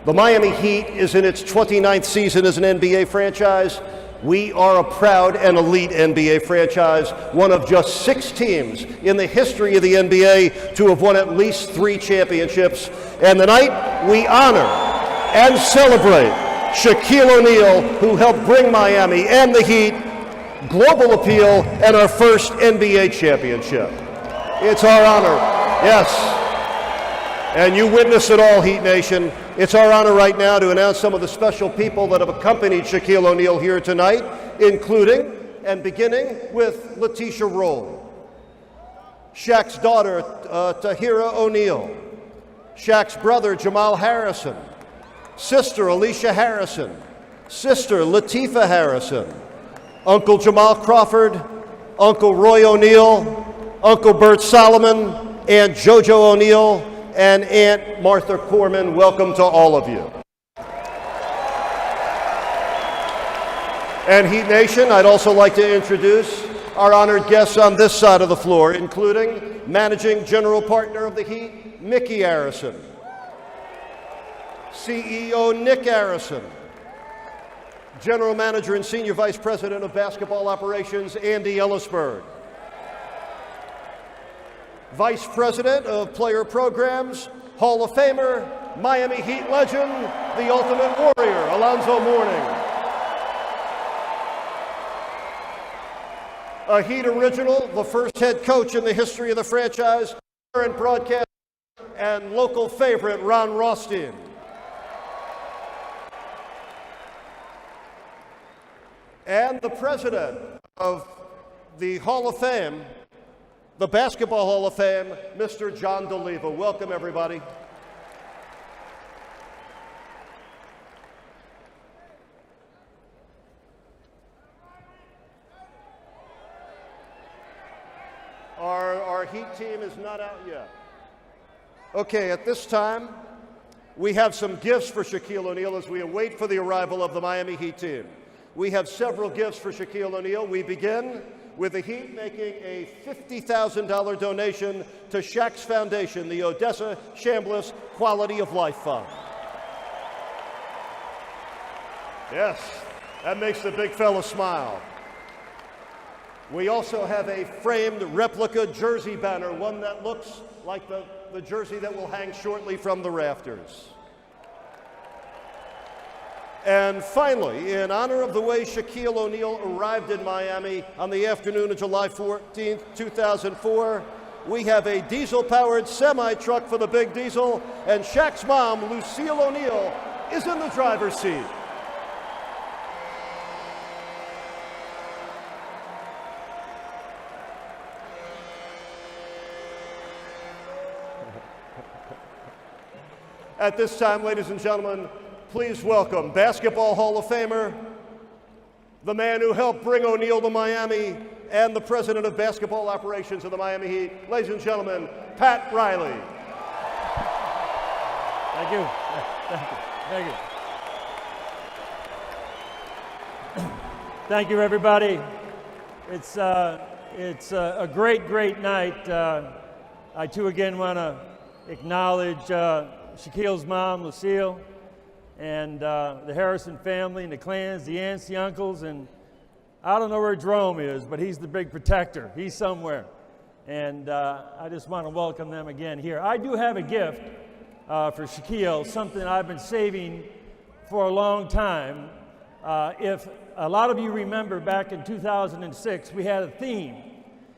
The Miami Heat is in its 29th season as an NBA franchise. We are a proud and elite NBA franchise, one of just 6 teams in the history of the NBA to have won at least 3 championships. And tonight, we honor and celebrate Shaquille O'Neal, who helped bring Miami and the Heat global appeal and our first NBA championship. It's our honor, yes. And you witness it all, Heat Nation. It's our honor right now to announce some of the special people that have accompanied Shaquille O'Neal here tonight, including and beginning with Letitia Roll, Shaq's daughter, Tahira O'Neal, Shaq's brother, Jamal Harrison, sister, Alicia Harrison, sister, Latifah Harrison, Uncle Jamal Crawford, Uncle Roy O'Neal, Uncle Bert Solomon, Aunt JoJo O'Neal, and Aunt Martha Corman. Welcome to all of you. And Heat Nation, I'd also like to introduce our honored guests on this side of the floor, including Managing General Partner of the Heat, Mickey Arison, CEO Nick Arison, General Manager and Senior Vice President of Basketball Operations, Andy Ellisberg, Vice President of Player Programs, Hall of Famer, Miami Heat legend, the Ultimate Warrior, Alonzo Mourning. A Heat original, the first head coach in the history of the franchise, current broadcaster, and local favorite, Ron Rothstein. And the president of the Hall of Fame, the Basketball Hall of Fame, Mr. John DeLeva. Welcome, everybody. Our Heat team is not out yet. Okay, at this time, we have some gifts for Shaquille O'Neal as we await for the arrival of the Miami Heat team. We have several gifts for Shaquille O'Neal. We begin with the Heat making a $50,000 donation to Shaq's Foundation, the Odessa Chambliss Quality of Life Fund. Yes, that makes the big fella smile. We also have a framed replica jersey banner, one that looks like the jersey that will hang shortly from the rafters. And finally, in honor of the way Shaquille O'Neal arrived in Miami on the afternoon of July 14th, 2004, we have a diesel-powered semi-truck for the Big Diesel, and Shaq's mom, Lucille O'Neal, is in the driver's seat. At this time, ladies and gentlemen, please welcome Basketball Hall of Famer, the man who helped bring O'Neal to Miami, and the president of basketball operations of the Miami Heat, ladies and gentlemen, Pat Riley. Thank you. Thank you. Thank you, everybody. It's a great night. I too again want to acknowledge Shaquille's mom, Lucille, and the Harrison family and the clans, the aunts, the uncles, and I don't know where Jerome is, but he's the big protector. He's somewhere. And I just want to welcome them again here. I do have a gift for Shaquille, something I've been saving for a long time. If a lot of you remember back in 2006, we had a theme.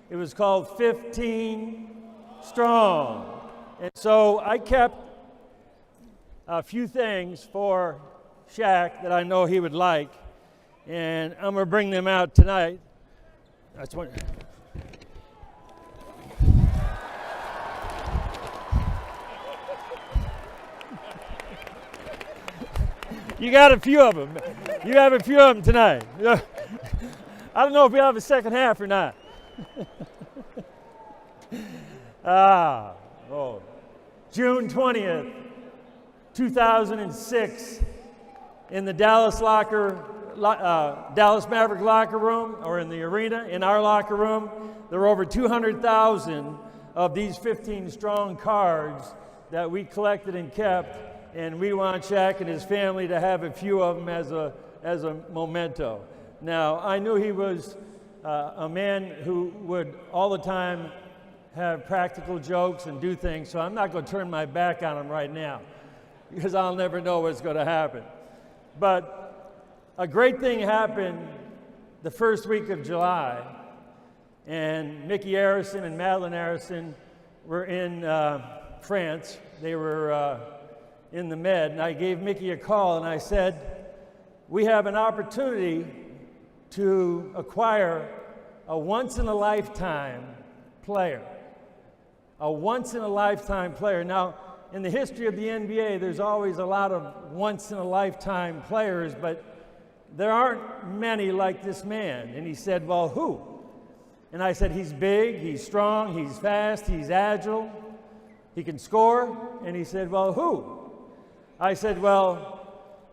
It was called 15 Strong. And so I kept a few things for Shaq that I know he would like, and I'm going to bring them out tonight. That's one. You got a few of them. You have a few of them tonight. I don't know if we have a second half or not. June 20th. 2006, in the Dallas Maverick locker room, or in the arena, in our locker room, there were over 200,000 of these 15 strong cards that we collected and kept and we want Shaq and his family to have a few of them as a memento. Now, I knew he was a man who would all the time have practical jokes and do things, so I'm not going to turn my back on him right now, because I'll never know what's going to happen. But a great thing happened the first week of July, and Mickey Harrison and Madeline Harrison were in France. They were in the Med, and I gave Mickey a call and I said, we have an opportunity to acquire a once-in-a-lifetime player. A once-in-a-lifetime player. Now, in the history of the NBA, there's always a lot of once-in-a-lifetime players, but there aren't many like this man. And he said, well, who? And I said, he's big, he's strong, he's fast, he's agile, he can score. And he said, well, who? I said, well,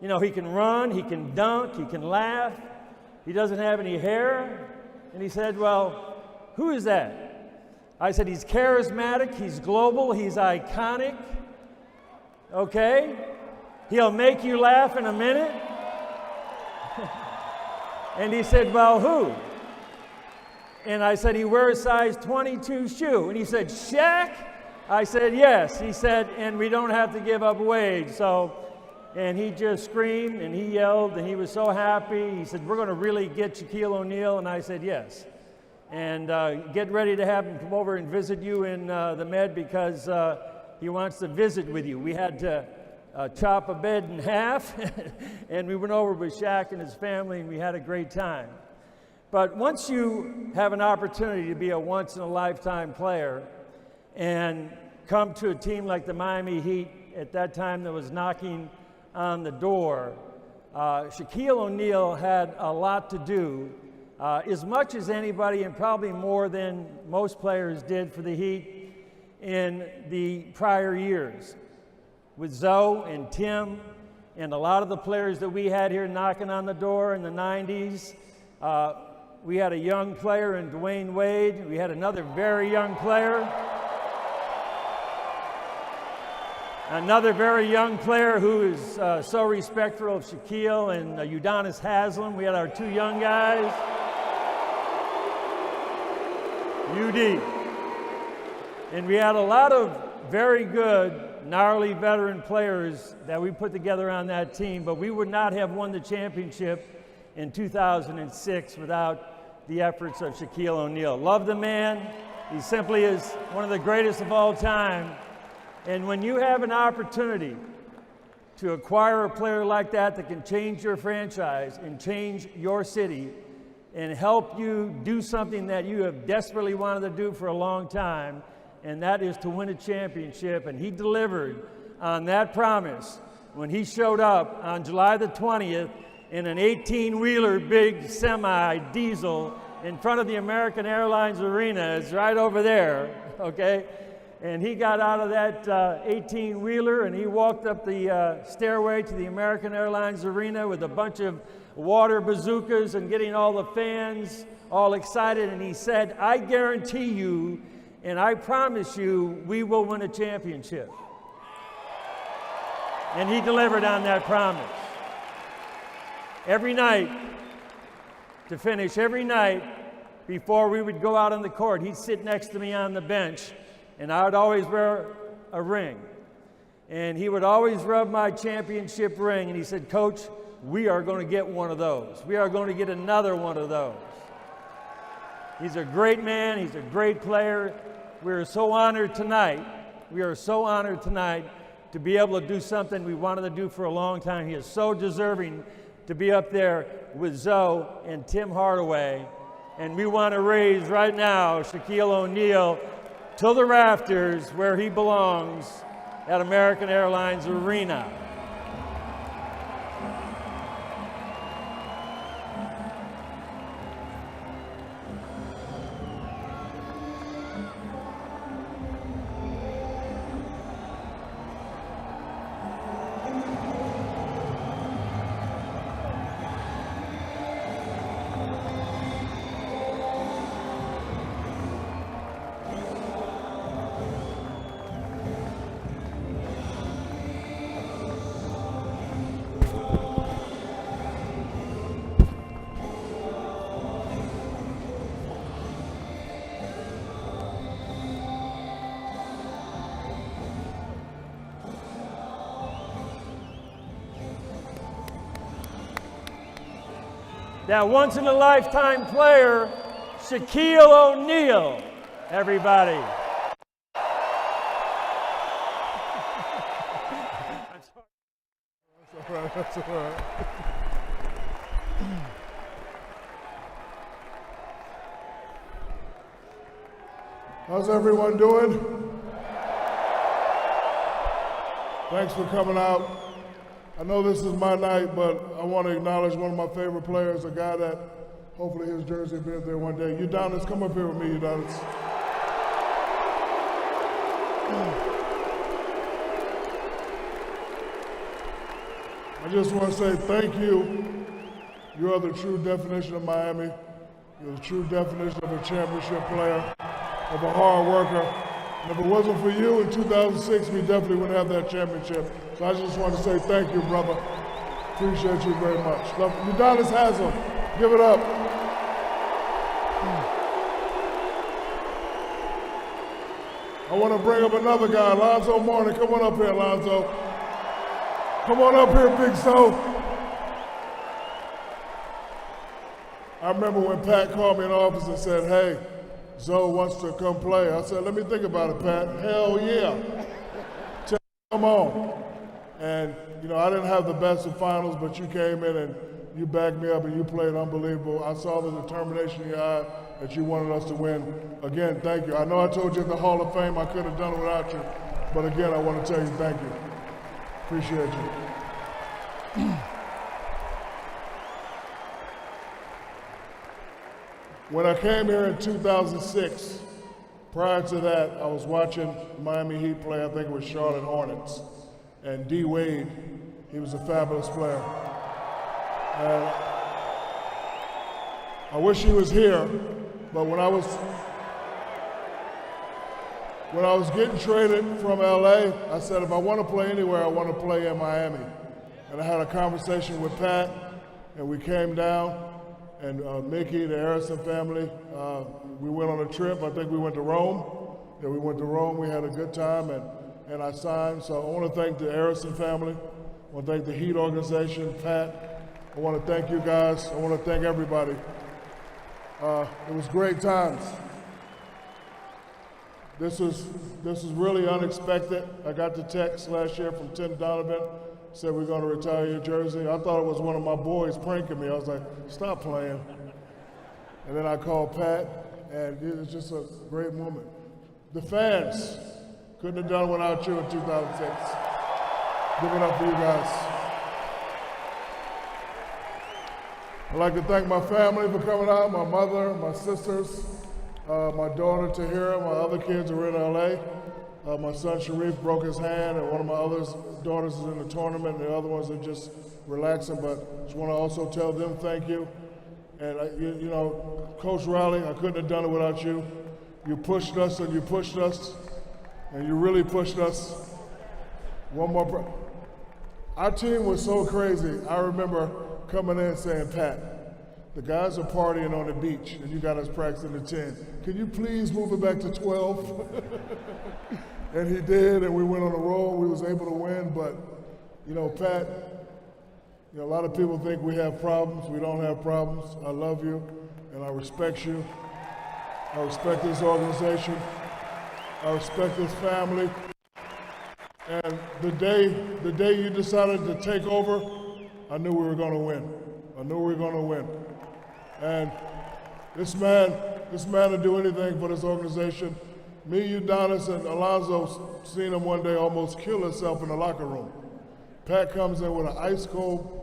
you know, he can run, he can dunk, he can laugh, he doesn't have any hair. And he said, well, who is that? I said, he's charismatic, he's global, he's iconic, okay? He'll make you laugh in a minute. And he said, well, who? And I said, he wears size 22 shoe. And he said, Shaq? I said, yes. He said, and we don't have to give up wage. So, and he just screamed and he yelled and he was so happy. He said, we're going to really get Shaquille O'Neal. And I said, yes. And get ready to have him come over and visit you in the Med, because he wants to visit with you. We had to chop a bed in half, and we went over with Shaq and his family, and we had a great time. But once you have an opportunity to be a once-in-a-lifetime player and come to a team like the Miami Heat at that time that was knocking on the door, Shaquille O'Neal had a lot to do, as much as anybody, and probably more than most players did for the Heat in the prior years. With Zoe and Tim and a lot of the players that we had here knocking on the door in the 90s, we had a young player in Dwayne Wade. We had another very young player. Another very young player who is so respectful of Shaquille, and Udonis Haslem. We had our two young guys. UD. And we had a lot of very good, gnarly veteran players that we put together on that team, but we would not have won the championship in 2006 without the efforts of Shaquille O'Neal. Love the man. He simply is one of the greatest of all time. And when you have an opportunity to acquire a player like that can change your franchise and change your city and help you do something that you have desperately wanted to do for a long time, and that is to win a championship. And he delivered on that promise when he showed up on July the 20th in an 18-wheeler big semi-diesel in front of the American Airlines Arena. It's right over there, okay? And he got out of that 18-wheeler and he walked up the stairway to the American Airlines Arena with a bunch of water bazookas and getting all the fans all excited. And he said, I guarantee you and I promise you we will win a championship. And he delivered on that promise. Every night, to finish, every night before we would go out on the court, he'd sit next to me on the bench, and I would always wear a ring. And he would always rub my championship ring, and he said, Coach, we are going to get one of those. We are going to get another one of those. He's a great man. He's a great player. We are so honored tonight. We are so honored tonight to be able to do something we wanted to do for a long time. He is so deserving to be up there with Zoe and Tim Hardaway. And we want to raise right now Shaquille O'Neal to the rafters where he belongs at American Airlines Arena. that once-in-a-lifetime player, Shaquille O'Neal. Everybody. That's all right. How's everyone doing? Thanks for coming out. I know this is my night, but I want to acknowledge one of my favorite players, a guy that hopefully his jersey will be up there one day. Udonis, come up here with me, Udonis. I just want to say thank you. You are the true definition of Miami. You're the true definition of a championship player, of a hard worker. And if it wasn't for you in 2006, we definitely wouldn't have that championship. So I just want to say thank you, brother. Appreciate you very much. Udonis Haslem, give it up. I want to bring up another guy, Alonzo Mourning. Come on up here, Alonzo. Come on up here, Big So. I remember when Pat called me in the office and said, hey, Zoe wants to come play. I said, let me think about it, Pat. Hell yeah. Come on. And, you know, I didn't have the best of finals, but you came in and you backed me up and you played unbelievable. I saw the determination in your eye that you wanted us to win. Again, thank you. I know I told you at the Hall of Fame I couldn't have done it without you, but again, I want to tell you thank you. Appreciate you. When I came here in 2006, prior to that, I was watching Miami Heat play, I think it was Charlotte Hornets, and D. Wade, he was a fabulous player. And I wish he was here, but when I was getting traded from LA, I said if I want to play anywhere, I want to play in Miami. And I had a conversation with Pat, and we came down, and Mickey, the Harrison family, we went on a trip. I think we went to Rome. Yeah, we went to Rome. We had a good time, and I signed. So I want to thank the Harrison family. I want to thank the Heat organization, Pat. I want to thank you guys. I want to thank everybody. It was great times. This was really unexpected. I got the text last year from Tim Donovan. Said we're going to retire your jersey. I thought it was one of my boys pranking me. I was like, stop playing. And then I called Pat, and it was just a great moment. The fans couldn't have done without you in 2006. Give it up for you guys. I'd like to thank my family for coming out, my mother, my sisters, my daughter Tahira, my other kids are in LA. My son Sharif broke his hand, and one of my other daughters is in the tournament, and the other ones are just relaxing, but just want to also tell them thank you. And, you know, Coach Riley, I couldn't have done it without you. You pushed us, and you pushed us, and you really pushed us. One more. Our team was so crazy. I remember coming in saying, Pat, the guys are partying on the beach, and you got us practicing at 10. Can you please move it back to 12? And he did, and we went on a roll. We was able to win, but, you know, Pat, you know, a lot of people think we have problems. We don't have problems. I love you, and I respect you. I respect this organization. I respect this family. And the day you decided to take over, I knew we were going to win. I knew we were going to win. And this man would do anything for this organization. Me, Udonis, and Alonzo seen him one day almost kill himself in the locker room. Pat comes in with an ice cold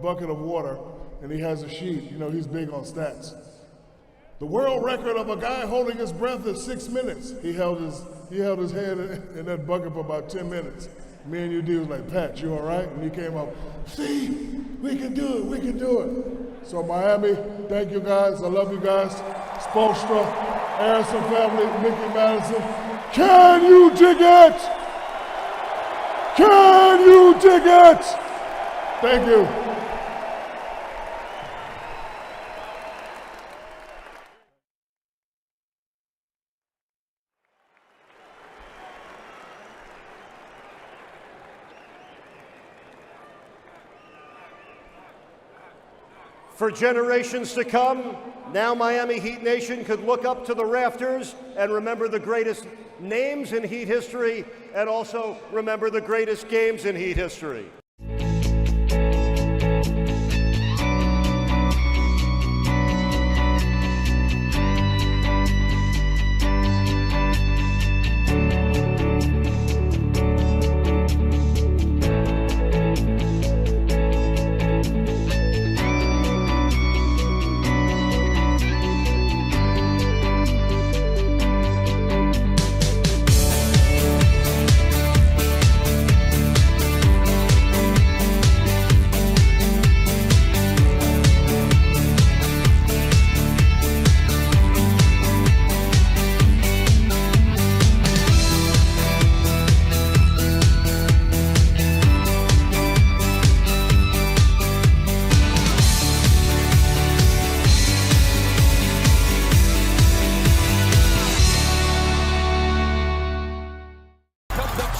bucket of water, and he has a sheet. You know, he's big on stats. The world record of a guy holding his breath is 6 minutes. He held his head in that bucket for about 10 minutes. Me and UD was like, Pat, you all right? And he came up, see, we can do it, we can do it. So Miami, thank you guys, I love you guys. Spolstra, Harrison family, Mickey Madison. Can you dig it? Can you dig it? Thank you. For generations to come, now Miami Heat Nation could look up to the rafters and remember the greatest names in Heat history and also remember the greatest games in Heat history.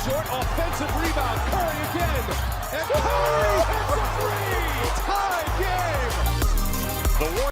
Short offensive rebound. Curry again. And Curry hits a three. Tie game. The